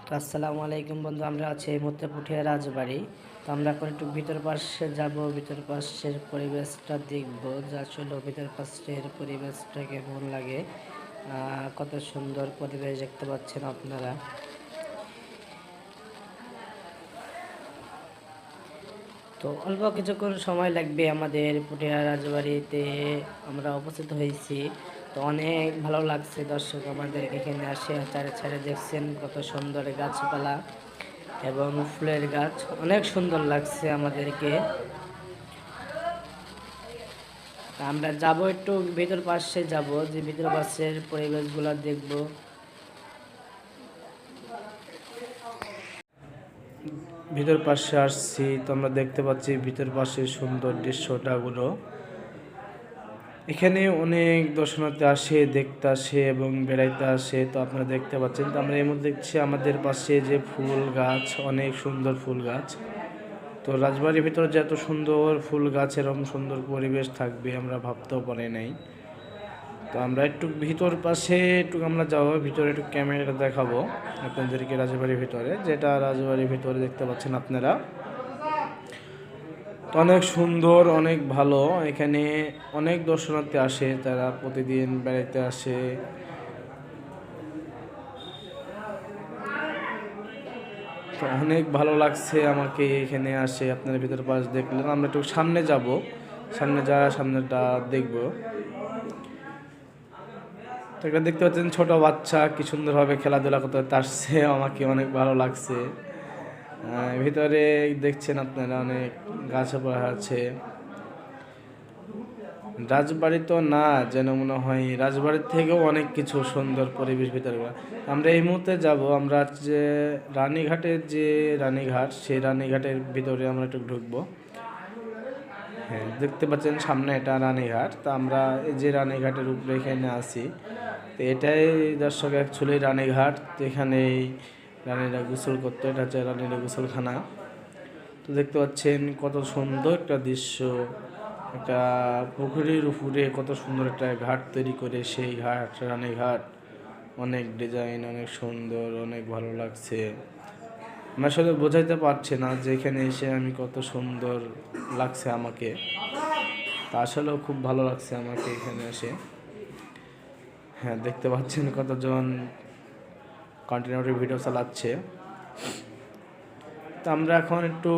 তো আসসালামু আলাইকুম বন্ধু, আমরা আছি এই মুহূর্তে পুঠিয়া রাজবাড়ি। তো আমরা এখন একটু ভিতর পাশে যাব, ভিতর পাশের পরিবেশটা দেখব যে আসলে ভিতর পাশের পরিবেশটা কেমন লাগে। কত সুন্দর পরিবেশ দেখতে পাচ্ছেন আপনারা। তো অল্প কিছুক্ষণ সময় লাগবে আমাদের পুঠিয়া রাজবাড়িতে আমরা উপস্থিত হয়েছি। তো অনেক ভালো লাগছে দর্শক আমাদের এখানে আসে, চারে চারে দেখছেন কত সুন্দর গাছপালা এবং ফুলের গাছ, অনেক সুন্দর লাগছে আমাদেরকে। আমরা যাব একটু ভিতর পাশে যাব, যে ভিতর পাশের পরিবেশগুলো দেখব। ভিতর পাশে আসছি তো আমরা দেখতে পাচ্ছি ভিতর পাশে সুন্দর দৃশ্যটাগুলো। এখানে অনেক দর্শনার্থী আসে, দেখতে আসে এবং বেড়াইতে আসে। তো আপনারা দেখতে পাচ্ছেন, তো আমরা এর মধ্যে দেখছি আমাদের পাশে যে ফুল গাছ, অনেক সুন্দর ফুল গাছ। তো রাজবাড়ির ভিতরে যে এত সুন্দর ফুল গাছ, এরকম সুন্দর পরিবেশ থাকবে আমরা ভাবতেও পারি নাই। তো আমরা একটু ভিতর পাশে আমরা যাবো, ভিতরে একটু ক্যামেরাটা দেখাবো আপনাদেরকে রাজবাড়ির ভিতরে, যেটা রাজবাড়ির ভিতরে দেখতে পাচ্ছেন আপনারা। তো অনেক সুন্দর, অনেক ভালো। এখানে অনেক দর্শনার্থী আসে, তারা প্রতিদিন বেড়াইতে আসে। তো অনেক ভালো লাগছে আমাকে এখানে আসে। আপনার ভিতর পাশ দেখলেন, আমরা একটু সামনে যাব, সামনে যাওয়া সামনেটা দেখব। তো এটা দেখতে পাচ্ছেন ছোট বাচ্চা কি সুন্দরভাবে খেলাধুলা করতে আসছে, আমাকে অনেক ভালো লাগছে। ভিতরে দেখছেন আপনারা অনেক গাছপালা আছে। রাজবাড়ি তো না, যেন মনে হয় রাজবাড়ির থেকেও অনেক কিছু সুন্দর পরিবেশ ভিতরে। আমরা এই মুহূর্তে যাব, আমরা যে রানীঘাটের যে রানীঘাট, সেই রানীঘাটের ভিতরে আমরা একটু ঢুকবো। হ্যাঁ, দেখতে পাচ্ছেন সামনে এটা রানীঘাট। তো আমরা এই যে রানীঘাটের উপরে এখানে আছি। তো এটাই দর্শক অ্যাকচুয়ালি রানীঘাট। তো এখানেই রানীরা গোসল করতো, এটা হচ্ছে রানীরা গোসলখানা। তো দেখতে পাচ্ছেন কত সুন্দর একটা দৃশ্য, একটা পুকুরের উপরে কত সুন্দর একটা ঘাট তৈরি করে, সেই ঘাট রানীঘাট। অনেক ডিজাইন, অনেক সুন্দর, অনেক ভালো লাগছে। আমি আসলে বোঝাইতে পারছি না যে এখানে এসে আমি কত সুন্দর লাগছে আমাকে। তা আসলেও খুব ভালো লাগছে আমাকে এখানে এসে। হ্যাঁ, দেখতে পাচ্ছেন কতজন কন্টিনিউটি ভিডিও চালাচ্ছে। তো আমরা এখন একটু